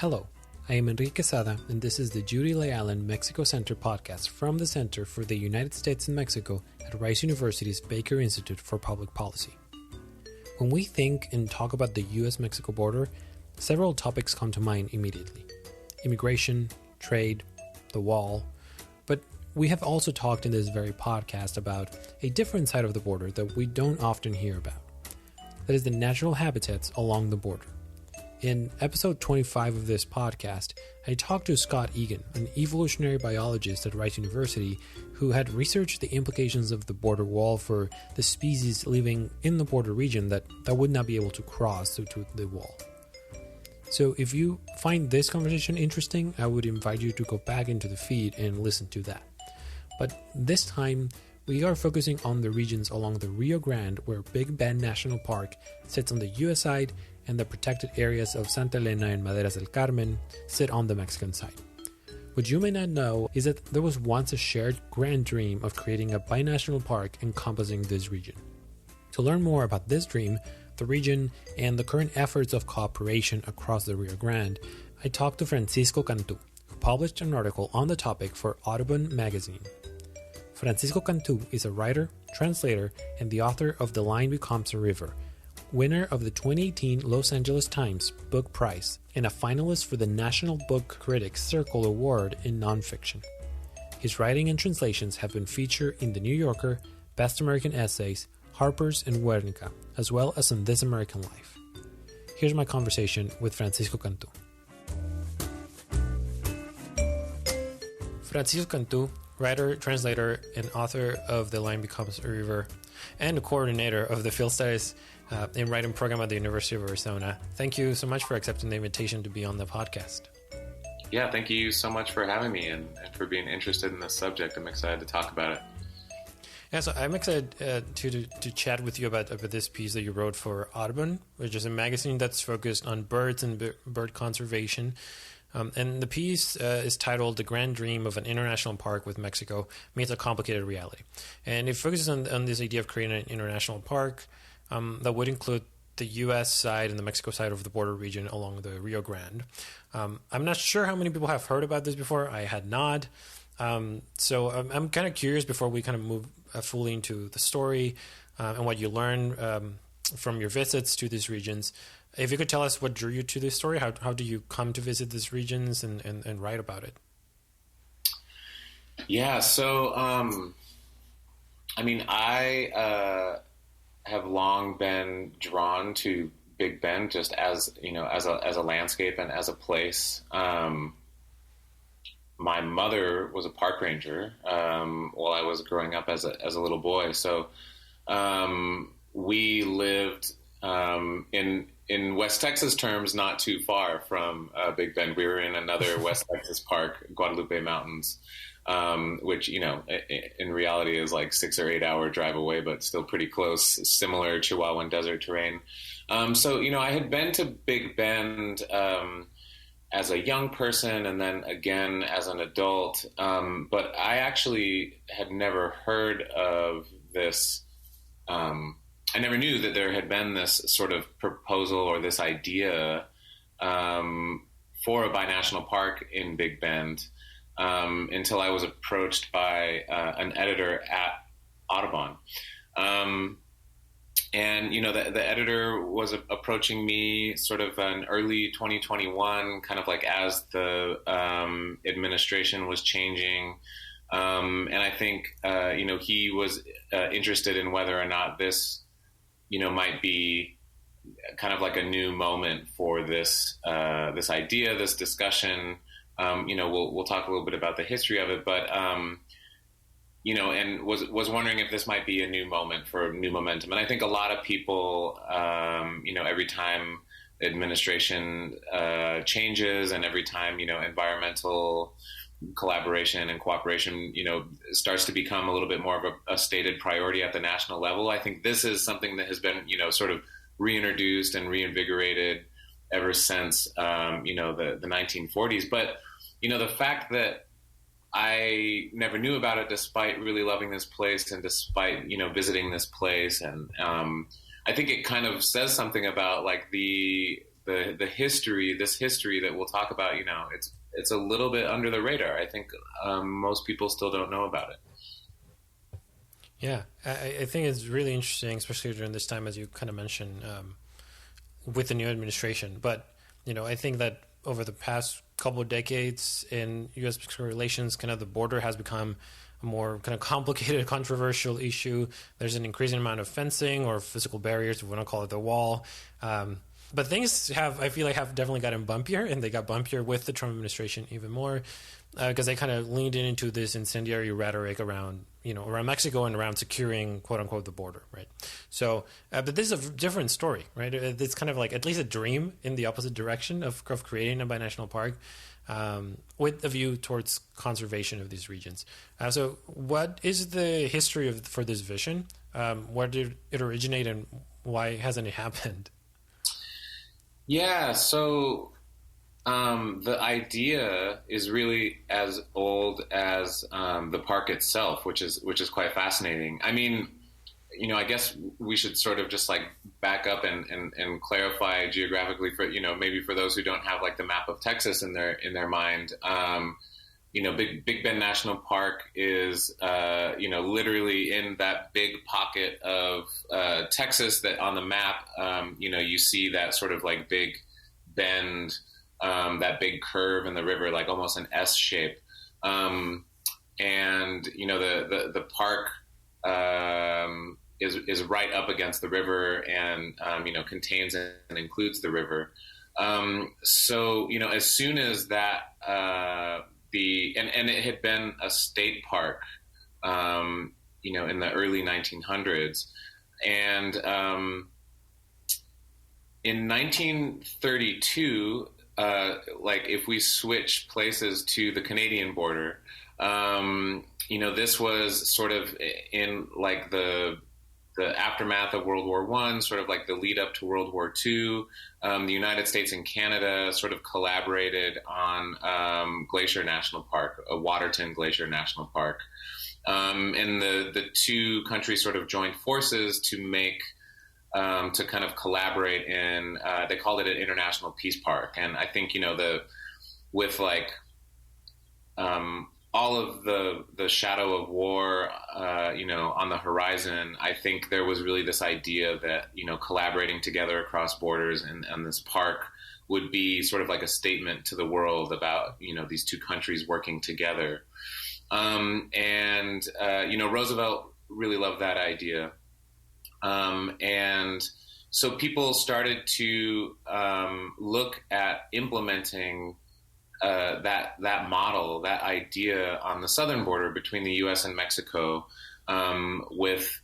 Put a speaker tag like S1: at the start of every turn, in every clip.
S1: Hello, I am Enrique Quesada, and this is the Judy Lay Allen Mexico Center podcast from the Center for the United States and Mexico at Rice University's Baker Institute for Public Policy. When we think and talk about the U.S.-Mexico border, several topics come to mind immediately. Immigration, trade, the wall, but we have also talked in this very podcast about a different side of the border that we don't often hear about. That is the natural habitats along the border. In episode 25 of this podcast, I talked to Scott Egan, an evolutionary biologist at Rice University who had researched the implications of the border wall for the species living in the border region that would not be able to cross due to the wall. So if you find this conversation interesting, I would invite you to go back into the feed and listen to that. But this time, we are focusing on the regions along the Rio Grande where Big Bend National Park sits on the U.S. side and the protected areas of Santa Elena and Maderas del Carmen sit on the Mexican side. What you may not know is that there was once a shared grand dream of creating a binational park encompassing this region. To learn more about this dream, the region, and the current efforts of cooperation across the Rio Grande, I talked to Francisco Cantú, who published an article on the topic for Audubon Magazine. Francisco Cantú is a writer, translator, and the author of The Line Becomes a River, winner of the 2018 Los Angeles Times Book Prize, and a finalist for the National Book Critics Circle Award in Nonfiction. His writing and translations have been featured in The New Yorker, Best American Essays, Harper's, and Guernica, as well as in This American Life. Here's my conversation with Francisco Cantú. Francisco Cantú, writer, translator, and author of The Line Becomes a River, and the coordinator of the Field Studies and Writing Program at the University of Arizona. Thank you so much for accepting the invitation to be on the podcast.
S2: Yeah, thank you so much for having me and for being interested in this subject. I'm excited to talk about it.
S1: Yeah, so I'm excited to chat with you about this piece that you wrote for Audubon, which is a magazine that's focused on birds and bird conservation. And the piece is titled The Grand Dream of an International Park with Mexico Meets a Complicated Reality. And it focuses on this idea of creating an international park that would include the U.S. side and the Mexico side of the border region along the Rio Grande. I'm not sure how many people have heard about this before. I had not. So I'm kind of curious before we kind of move fully into the story and what you learned from your visits to these regions. If you could tell us what drew you to this story, how do you come to visit these regions and write about it?
S2: Yeah, so I have long been drawn to Big Bend just as a landscape and as a place. My mother was a park ranger while I was growing up as a little boy. So we lived in West Texas terms, not too far from Big Bend. We were in another West Texas park, Guadalupe Mountains, which, in reality is like 6 or 8 hour drive away, but still pretty close, similar Chihuahuan desert terrain. So I had been to Big Bend as a young person and then again as an adult. But I actually had never heard of this. I never knew that there had been this sort of proposal or this idea for a binational park in Big Bend until I was approached by an editor at Audubon. And, the editor was approaching me sort of in early 2021, kind of like as the administration was changing. And I think, he was interested in whether or not this, might be kind of like a new moment for this this idea, this discussion. We'll talk a little bit about the history of it, but and was wondering if this might be a new moment for new momentum. And I think a lot of people, every time administration changes and every time environmental collaboration and cooperation, starts to become a little bit more of a stated priority at the national level. I think this is something that has been, sort of reintroduced and reinvigorated ever since, the 1940s. But, the fact that I never knew about it, despite really loving this place and despite, visiting this place. And I think it kind of says something about like the the history, this history that we'll talk about, it's a little bit under the radar. I think most people still don't know about it.
S1: Yeah, I think it's really interesting, especially during this time, as you kind of mentioned, with the new administration. But, I think that over the past couple of decades in U.S.-Mexico relations, kind of the border has become a more kind of complicated, controversial issue. There's an increasing amount of fencing or physical barriers, if we want to call it the wall. But things have definitely gotten bumpier, and they got bumpier with the Trump administration even more, because they kind of leaned into this incendiary rhetoric around Mexico and around securing, quote unquote, the border, right? So, but this is a different story, right? It's kind of like at least a dream in the opposite direction of creating a binational park, with a view towards conservation of these regions. So what is the history for this vision? Where did it originate, and why hasn't it happened?
S2: Yeah, so the idea is really as old as the park itself, which is quite fascinating. I mean, I guess we should sort of just like back up and clarify geographically for maybe for those who don't have like the map of Texas in their mind. Big Bend National Park is literally in that big pocket of Texas that on the map you see that sort of like big bend, that big curve in the river, like almost an S shape, and the park is right up against the river and contains and includes the river. So as soon as that and it had been a state park, in the early 1900s, and in 1932, like if we switch places to the Canadian border, this was sort of in like the aftermath of World War I, sort of like the lead up to World War II. The United States and Canada sort of collaborated on Glacier National Park, Waterton Glacier National Park. And the two countries sort of joined forces to to kind of collaborate in, they called it an international peace park. And I think, with like all of the shadow of war, on the horizon, I think there was really this idea that, collaborating together across borders and this park would be sort of like a statement to the world about, these two countries working together. Roosevelt really loved that idea. And so people started to look at implementing that model, that idea on the southern border between the U.S. and Mexico, with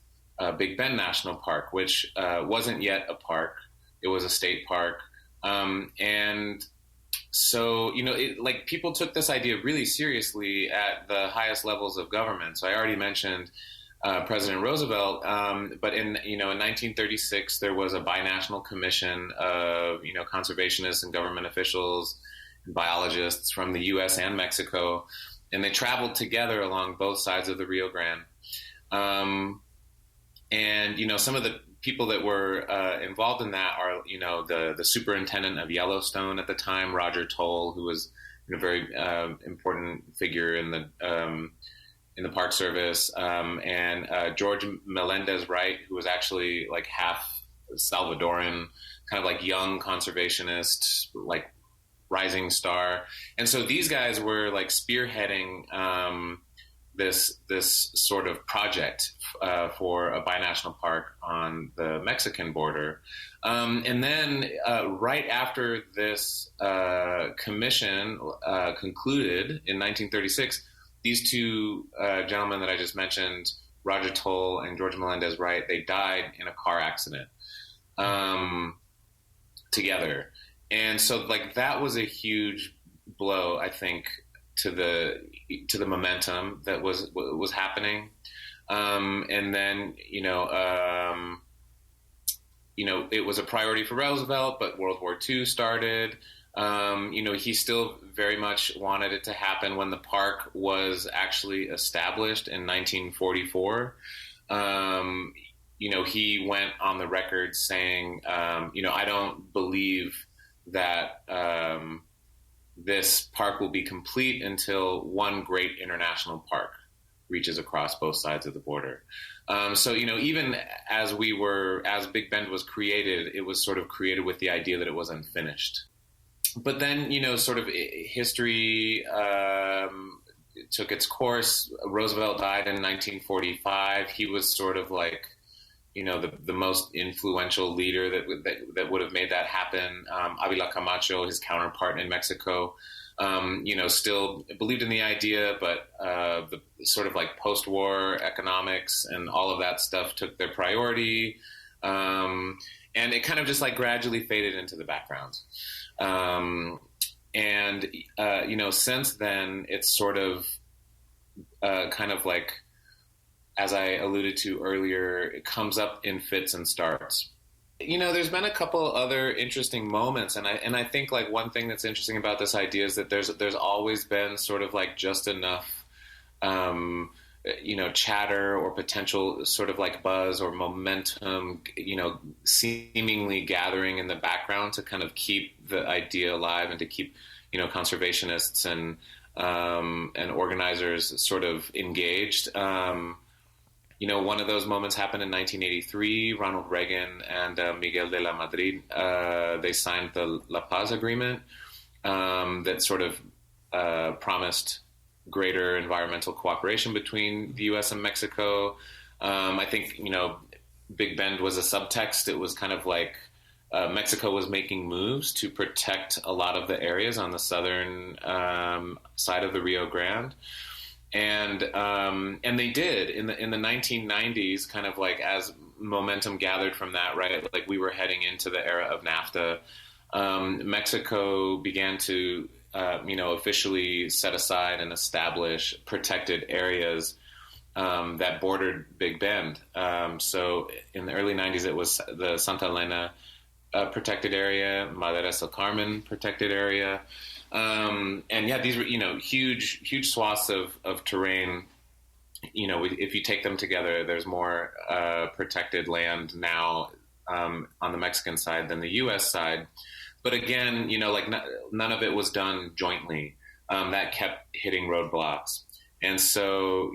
S2: Big Bend National Park, which wasn't yet a park. It was a state park. And so, like people took this idea really seriously at the highest levels of government. So I already mentioned President Roosevelt, but in 1936, there was a binational commission of, conservationists and government officials, biologists from the U.S. and Mexico, and they traveled together along both sides of the Rio Grande. And some of the people that were involved in that are, the superintendent of Yellowstone at the time, Roger Toll, who was a very important figure in the Park Service, and George Melendez-Wright, who was actually like half Salvadoran, kind of like young conservationist, like rising star. And so these guys were like spearheading this sort of project for a binational park on the Mexican border. And then right after this commission concluded in 1936, these two gentlemen that I just mentioned, Roger Toll and George Melendez-Wright, they died in a car accident together. And so like that was a huge blow, I think, to the momentum that was happening. And then, it was a priority for Roosevelt, but World War II started. He still very much wanted it to happen when the park was actually established in 1944. He went on the record saying, I don't believe that this park will be complete until one great international park reaches across both sides of the border. So, even as Big Bend was created, it was sort of created with the idea that it was unfinished. But then, sort of history took its course. Roosevelt died in 1945. He was sort of like, the most influential leader that would have made that happen. Avila Camacho, his counterpart in Mexico, still believed in the idea, but the sort of like post-war economics and all of that stuff took their priority. And it kind of just like gradually faded into the background. Since then, it's sort of kind of like, as I alluded to earlier, it comes up in fits and starts. There's been a couple other interesting moments, and I think like one thing that's interesting about this idea is that there's always been sort of like just enough, chatter or potential sort of like buzz or momentum, seemingly gathering in the background to kind of keep the idea alive and to keep, conservationists and organizers sort of engaged. One of those moments happened in 1983. Ronald Reagan and Miguel de la Madrid, they signed the La Paz Agreement that sort of promised greater environmental cooperation between the U.S. and Mexico. I think, Big Bend was a subtext. It was kind of like Mexico was making moves to protect a lot of the areas on the southern side of the Rio Grande. And they did in the 1990s, kind of like as momentum gathered from that, right? Like we were heading into the era of NAFTA. Mexico began to, officially set aside and establish protected areas that bordered Big Bend. So in the early 90s, it was the Santa Elena protected area, Maderas del Carmen protected area. These were, huge swaths of terrain. If you take them together, there's more protected land now on the Mexican side than the U.S. side. But again, none of it was done jointly. That kept hitting roadblocks. And so,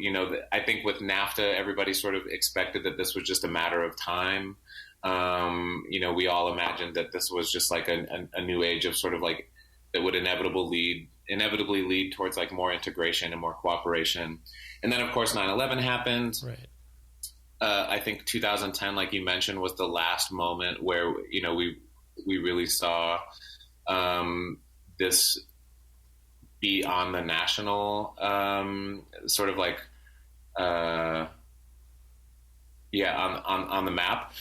S2: I think with NAFTA, everybody sort of expected that this was just a matter of time. We all imagined that this was just like a new age of sort of like, that would inevitably lead towards like more integration and more cooperation. And then of course 9/11 happened.
S1: Right.
S2: I think 2010, like you mentioned, was the last moment where, we really saw this be on the national sort of like on the map.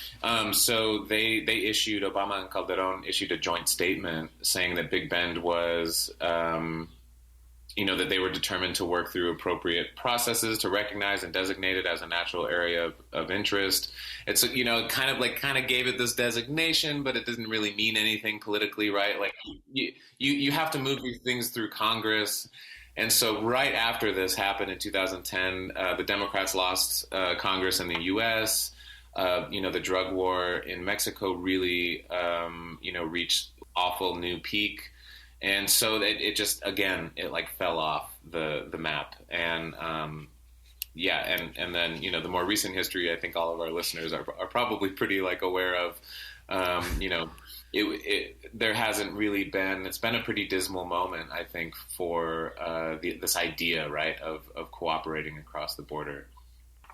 S2: So they issued, Obama and Calderon issued a joint statement saying that Big Bend was, that they were determined to work through appropriate processes to recognize and designate it as a natural area of interest. It's, kind of gave it this designation, but it doesn't really mean anything politically, right? Like you have to move these things through Congress. And so right after this happened in 2010, the Democrats lost Congress in the U.S. The drug war in Mexico really, reached awful new peak. And so it just, again, it like fell off the map. And, and then, the more recent history, I think all of our listeners are probably pretty like aware of, there hasn't really been, it's been a pretty dismal moment, I think, for this idea, right, of cooperating across the border.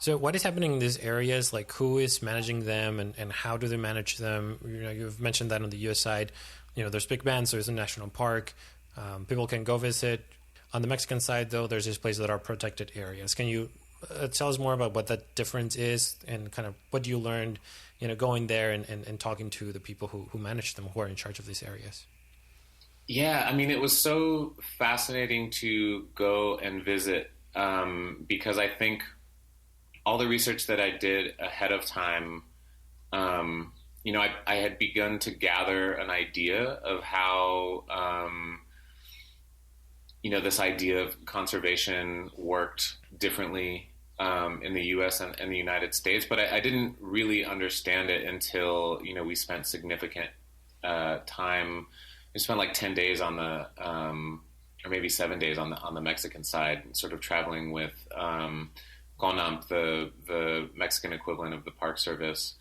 S1: So what is happening in these areas? Like, who is managing them and how do they manage them? You've mentioned that on the U.S. side, there's Big Bend, so there's a national park. People can go visit. On the Mexican side, though, there's these places that are protected areas. Can you tell us more about what that difference is and kind of what you learned going there and talking to the people who manage them, who are in charge of these areas?
S2: Yeah, I mean, it was so fascinating to go and visit because I think all the research that I did ahead of time, I had begun to gather an idea of how, this idea of conservation worked differently in the U.S. and the United States, but I didn't really understand it until, we spent significant time we spent like 10 days on the, or maybe 7 days on the Mexican side, sort of traveling with CONAMP, the Mexican equivalent of the Park Service.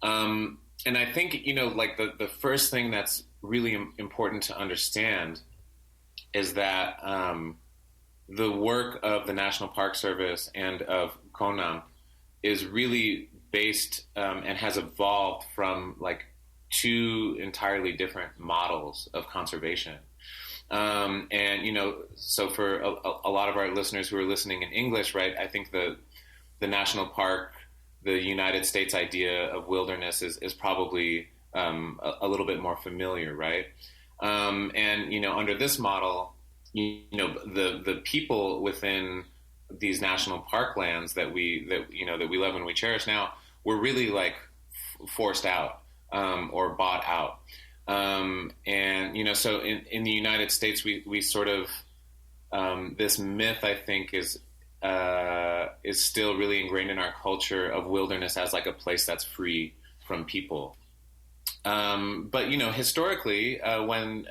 S2: And I think, like the first thing that's really important to understand is that the work of the National Park Service and of CONAMP is really based and has evolved from like two entirely different models of conservation. And, so for a lot of our listeners who are listening in English, right, I think the national park, the United States idea of wilderness is probably a little bit more familiar, right? And, under this model, the people within these national park lands that we love and we cherish now were really like forced out or bought out. And, so in the United States, we sort of, this myth, I think, is still really ingrained in our culture of wilderness as like a place that's free from people. But, historically, when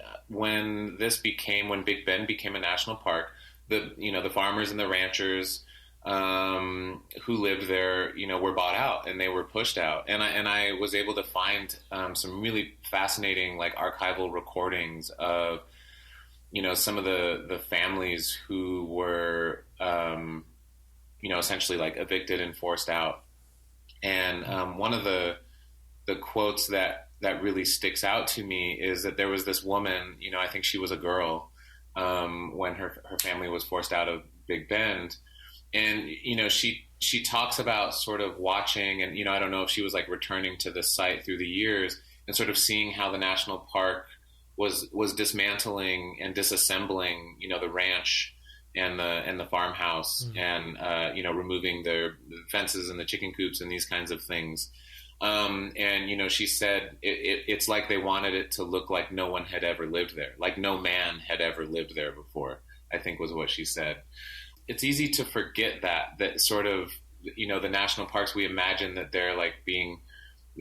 S2: Big Bend became a national park, the farmers and the ranchers who lived there, were bought out and they were pushed out. And I was able to find some really fascinating, like, archival recordings of, some of the families who were, essentially like evicted and forced out. And one of the quotes that really sticks out to me is that there was this woman, I think she was a girl, when her family was forced out of Big Bend. And, she talks about sort of watching and, I don't know if she was like returning to the site through the years and sort of seeing how the national park was dismantling and disassembling, the ranch and the farmhouse and, removing the fences and the chicken coops and these kinds of things. And, she said it's like they wanted it to look like no one had ever lived there, like no man had ever lived there before, I think was what she said. It's easy to forget that sort of, the national parks, we imagine that they're like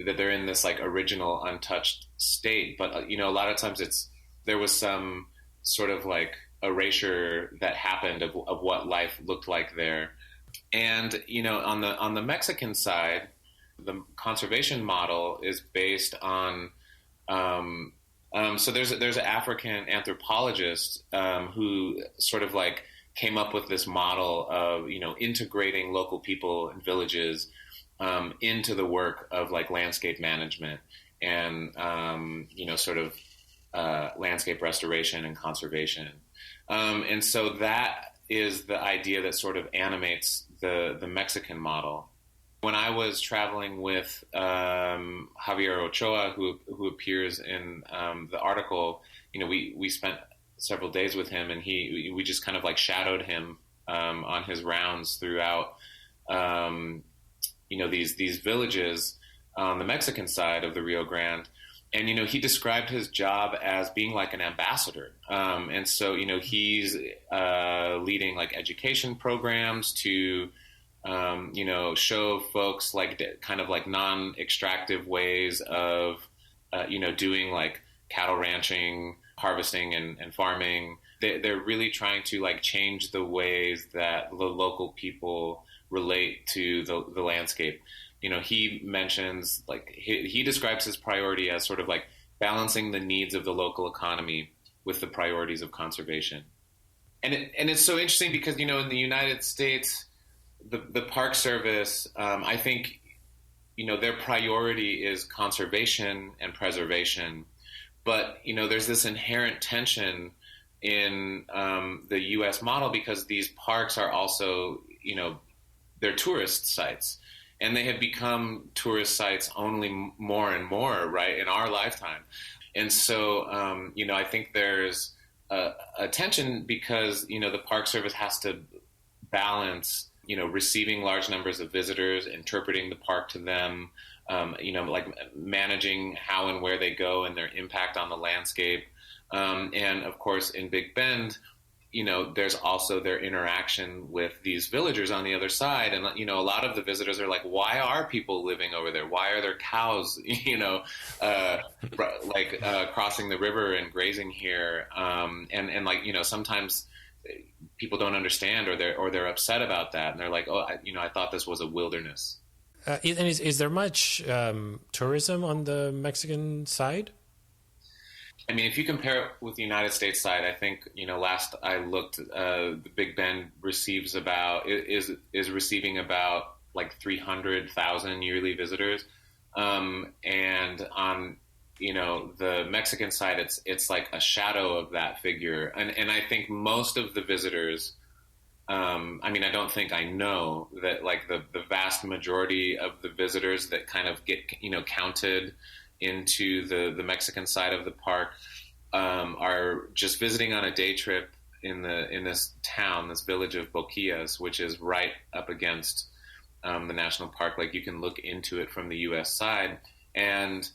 S2: that they're in this like original untouched state. But, a lot of times there was some sort of like erasure that happened of what life looked like there. And, on the Mexican side, the conservation model is based on, so there's an African anthropologist who sort of like came up with this model of, integrating local people and villages into the work of like landscape management and, sort of landscape restoration and conservation. And so that is the idea that sort of animates the Mexican model. When I was traveling with Javier Ochoa, who appears in the article, we spent several days with him, and we just kind of like shadowed him on his rounds throughout, these villages on the Mexican side of the Rio Grande. And, he described his job as being like an ambassador. And so, he's leading like education programs to, show folks like kind of like non-extractive ways of, doing like cattle ranching, harvesting and farming. They're really trying to like change the ways that the local people relate to the landscape. He mentions like he describes his priority as sort of like balancing the needs of the local economy with the priorities of conservation. And it's so interesting because, in the United States, the Park Service, I think, their priority is conservation and preservation. But, there's this inherent tension in the U.S. model because these parks are also, they're tourist sites. And they have become tourist sites only more and more, right, in our lifetime. And so, I think there's a tension because, the Park Service has to balance, receiving large numbers of visitors, interpreting the park to them, like managing how and where they go and their impact on the landscape. And of course, in Big Bend, there's also their interaction with these villagers on the other side. And, a lot of the visitors are like, why are people living over there? Why are there cows, crossing the river and grazing here? Sometimes people don't understand, or they're upset about that. And they're like, oh, I thought this was a wilderness.
S1: And is there much tourism on the Mexican side?
S2: I mean, if you compare it with the United States side, I think, last I looked, the Big Bend is receiving about like 300,000 yearly visitors. And on, the Mexican side, it's like a shadow of that figure. And I think most of the visitors, I know that like the vast majority of the visitors that kind of get, counted into the Mexican side of the park are just visiting on a day trip in this town, this village of Boquillas, which is right up against the national park. Like, you can look into it from the U.S. side, and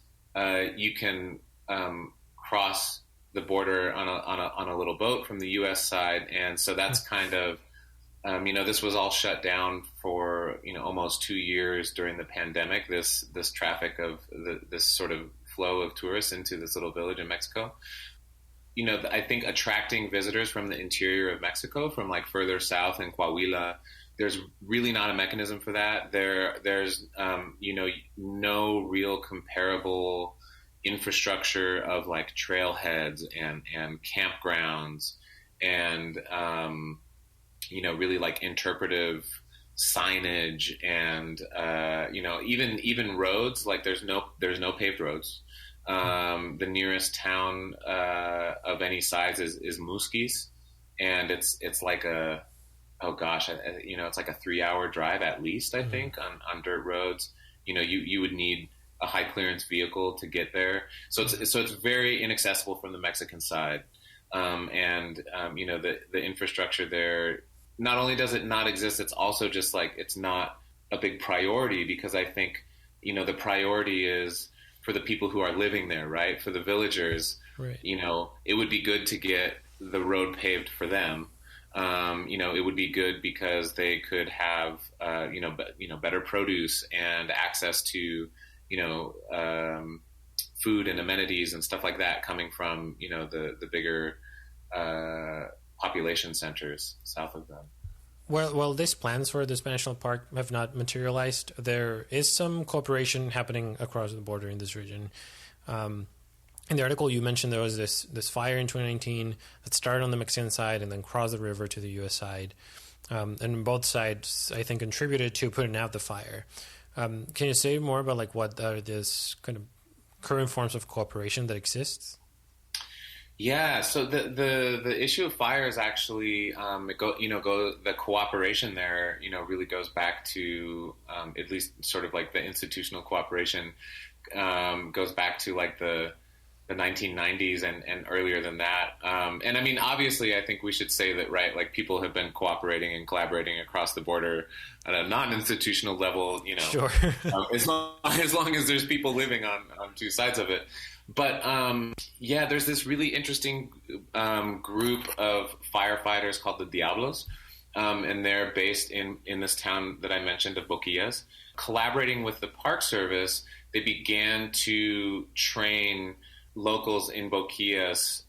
S2: you can cross the border on a little boat from the U.S. side, and so that's kind of this was all shut down for almost 2 years during the pandemic. This traffic of this sort of flow of tourists into this little village in Mexico. I think attracting visitors from the interior of Mexico, from like further south in Coahuila, there's really not a mechanism for that. There's no real comparable infrastructure of like trailheads and campgrounds and really like interpretive signage and even roads. Like, there's no paved roads. The nearest town of any size is Musquis, and it's like it's like a 3-hour drive at least, I think, on dirt roads. You would need a high clearance vehicle to get there, so it's very inaccessible from the Mexican side. The infrastructure there, not only does it not exist, it's also just like, it's not a big priority, because I think, the priority is for the people who are living there, right? For the villagers, right. It would be good to get the road paved for them. It would be good because they could have, better produce and access to, food and amenities and stuff like that coming from, the bigger population centers south of them.
S1: Well, these plans for this Binational Park have not materialized. There is some cooperation happening across the border in this region. In the article you mentioned, there was this fire in 2019 that started on the Mexican side and then crossed the river to the U.S. side. And both sides, I think, contributed to putting out the fire. Can you say more about like what are these kind of current forms of cooperation that exists?
S2: Yeah, so the issue of fire is actually the cooperation there really goes back to at least sort of like the institutional cooperation goes back to like the 1990s and earlier than that. And I mean, obviously, I think we should say that, right? Like, people have been cooperating and collaborating across the border at a non-institutional level,
S1: Sure.
S2: as long as there's people living on two sides of it. But there's this really interesting group of firefighters called the Diablos, and they're based in this town that I mentioned of Boquillas. Collaborating with the Park Service, they began to train locals in Boquillas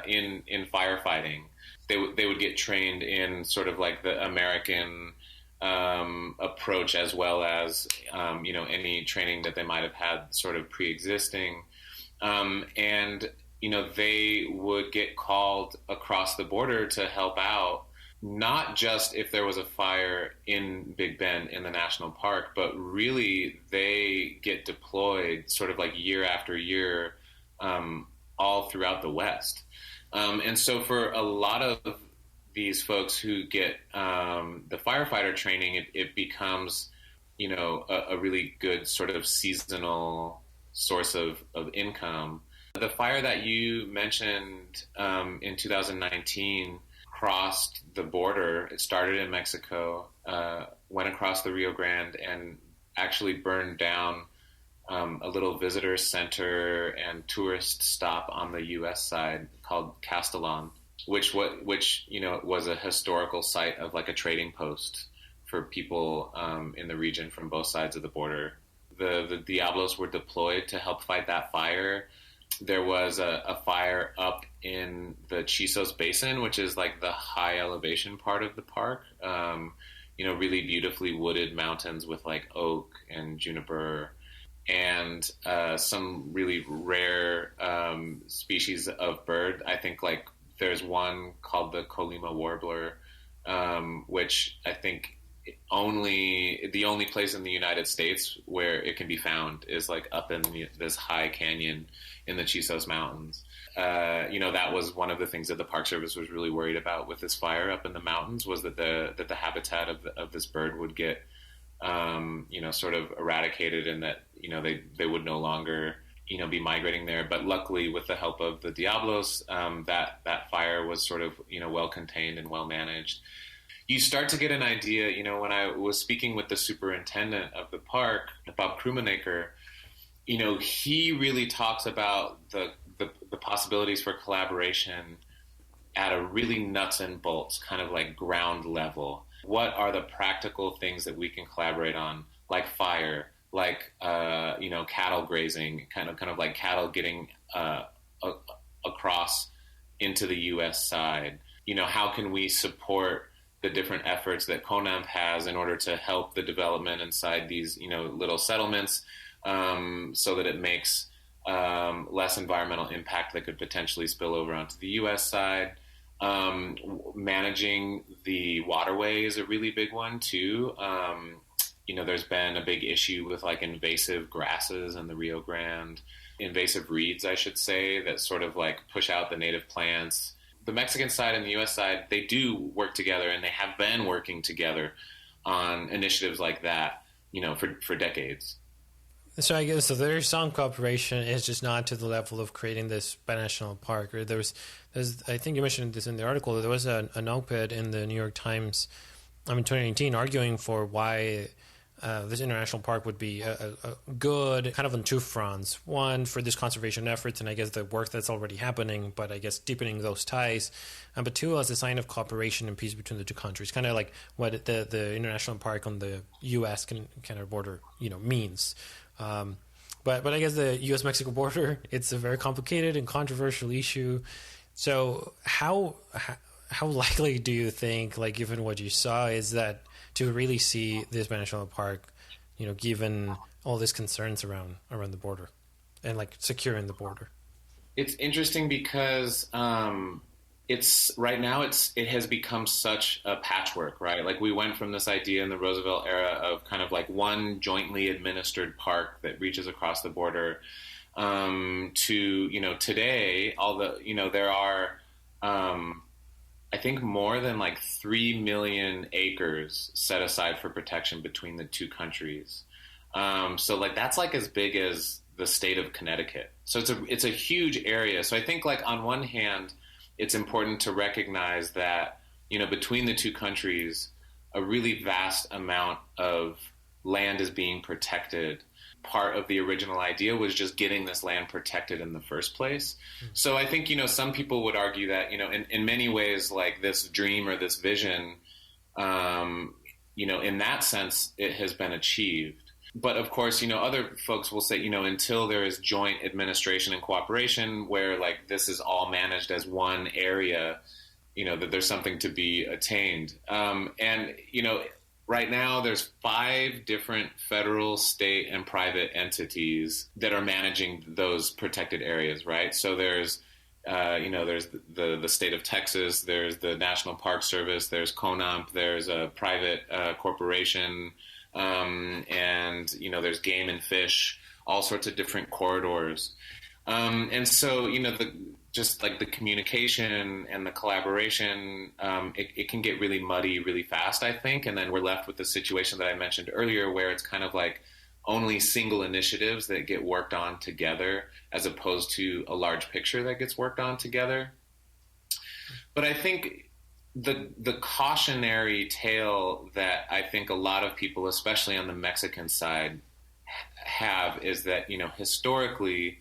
S2: in firefighting. They would get trained in sort of like the American approach, as well as any training that they might have had sort of pre-existing. And they would get called across the border to help out, not just if there was a fire in Big Bend in the national park, but really they get deployed sort of like year after year, all throughout the West. And so for a lot of these folks who get the firefighter training, it becomes, a really good sort of seasonal source of income. The fire that you mentioned in 2019 crossed the border. It started in Mexico, went across the Rio Grande, and actually burned down a little visitor center and tourist stop on the U.S. side called Castellon. which was a historical site of like a trading post for people in the region from both sides of the border. The Diablos were deployed to help fight that fire. There was a fire up in the Chisos Basin, which is like the high elevation part of the park. Really beautifully wooded mountains with like oak and juniper and some really rare species of bird. I think like there's one called the Colima warbler, which I think the only place in the United States where it can be found is like up in this high canyon in the Chisos Mountains. That was one of the things that the Park Service was really worried about with this fire up in the mountains, was that the habitat of this bird would get sort of eradicated, and that they would no longer be migrating there. But luckily, with the help of the Diablos, that fire was sort of well contained and well managed. You start to get an idea, when I was speaking with the superintendent of the park, Bob Krummenacher, he really talks about the possibilities for collaboration at a really nuts and bolts, kind of like ground level. What are the practical things that we can collaborate on, like fire, like cattle grazing, kind of like cattle getting across into the U.S. side? How can we support the different efforts that CONAMP has in order to help the development inside these little settlements, so that it makes less environmental impact that could potentially spill over onto the U.S. side. Managing the waterway is a really big one too. There's been a big issue with like invasive grasses in the Rio Grande, invasive reeds, I should say, that sort of like push out the native plants. The Mexican side and the U.S. side, they do work together, and they have been working together on initiatives like that, for decades.
S1: So I guess there's some cooperation. It's just not to the level of creating this binational park. Or there's I think you mentioned this in the article. There was an op-ed in the New York Times, in 2019, arguing for why this international park would be a good, kind of on two fronts. One, for this conservation efforts, and I guess the work that's already happening, but I guess deepening those ties. But two, as a sign of cooperation and peace between the two countries, kind of like what the international park on the U.S. kind of border, means. But I guess the U.S.-Mexico border, it's a very complicated and controversial issue. So how likely do you think, like given what you saw, is that to really see this binational park, given all these concerns around the border and like securing the border?
S2: It's interesting because it has become such a patchwork, right? Like we went from this idea in the Roosevelt era of kind of like one jointly administered park that reaches across the border, to, today, there are, I think more than like 3 million acres set aside for protection between the two countries. So like, that's like as big as the state of Connecticut. So it's a huge area. So I think like on one hand, it's important to recognize that, between the two countries, a really vast amount of land is being protected. Part of the original idea was just getting this land protected in the first place. Mm-hmm. So I think, some people would argue that, in many ways, like this dream or this vision, in that sense, it has been achieved. But of course, other folks will say, until there is joint administration and cooperation where like this is all managed as one area, that there's something to be attained. Right now there's 5 different federal, state, and private entities that are managing those protected areas, right? So there's, there's the state of Texas, there's the National Park Service, there's CONAMP, there's a private corporation, and there's game and fish, all sorts of different corridors. And so, just like the communication and the collaboration, it can get really muddy really fast, I think. And then we're left with the situation that I mentioned earlier, where it's kind of like only single initiatives that get worked on together, as opposed to a large picture that gets worked on together. But I think the cautionary tale that I think a lot of people, especially on the Mexican side, have is that, historically,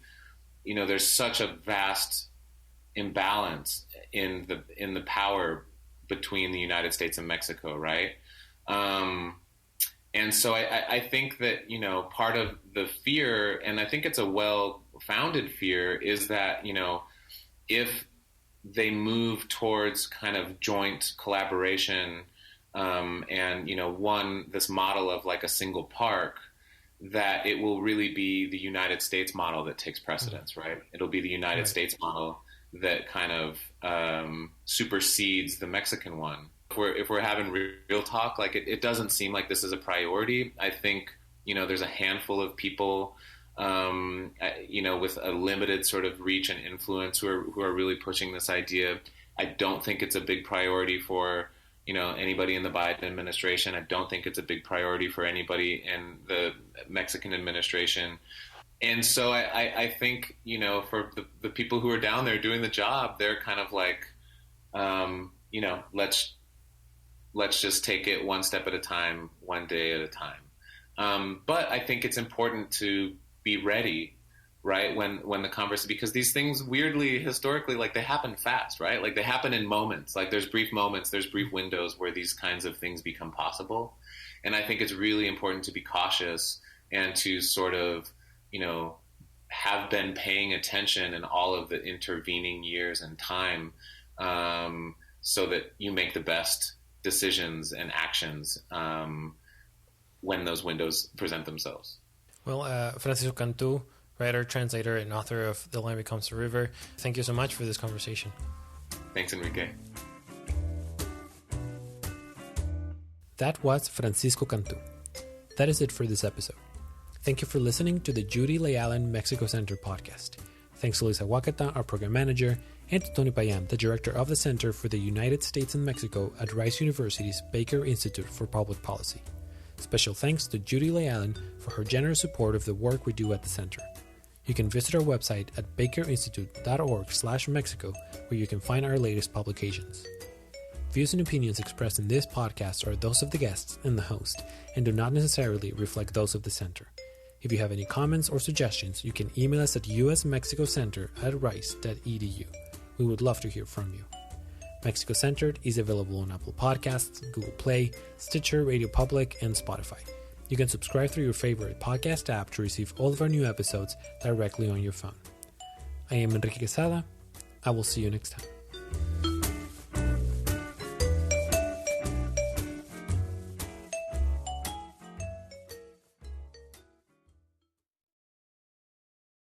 S2: there's such a vast imbalance in the power between the United States and Mexico, right? And so I think that, you know, part of the fear, and I think it's a well-founded fear, is that, you know, if they move towards kind of joint collaboration, and, you know, this model of like a single park, that it will really be the United States model that takes precedence, right? It'll be the United States model that kind of supersedes the Mexican one. If we're having real talk, like it doesn't seem like this is a priority. I think, you know, there's a handful of people, you know, with a limited sort of reach and influence who are really pushing this idea. I don't think it's a big priority for, you know, anybody in the Biden administration. I don't think it's a big priority for anybody in the Mexican administration. And so I think, you know, for the people who are down there doing the job, they're kind of like, you know, let's just take it one step at a time, one day at a time. But I think it's important to be ready, right, when the conversation, because these things weirdly, historically, like they happen fast, right? Like they happen in moments. Like there's brief moments, there's brief windows where these kinds of things become possible. And I think it's really important to be cautious and to sort of, you know, have been paying attention in all of the intervening years and time, so that you make the best decisions and actions when those windows present themselves.
S1: Well, Francisco Cantú, writer, translator, and author of The Land Becomes a River, thank you so much for this conversation.
S2: Thanks, Enrique.
S1: That was Francisco Cantú. That is it for this episode. Thank you for listening to the Judy Lay Allen Mexico Center podcast. Thanks to Lisa Wakata, our program manager, and to Tony Payam, the director of the Center for the United States and Mexico at Rice University's Baker Institute for Public Policy. Special thanks to Judy Lay Allen for her generous support of the work we do at the Center. You can visit our website at bakerinstitute.org/Mexico, where you can find our latest publications. Views and opinions expressed in this podcast are those of the guests and the host, and do not necessarily reflect those of the Center. If you have any comments or suggestions, you can email us at usmexicocenter@rice.edu. We would love to hear from you. Mexico Centered is available on Apple Podcasts, Google Play, Stitcher, Radio Public, and Spotify. You can subscribe through your favorite podcast app to receive all of our new episodes directly on your phone. I am Enrique Quesada. I will see you next time.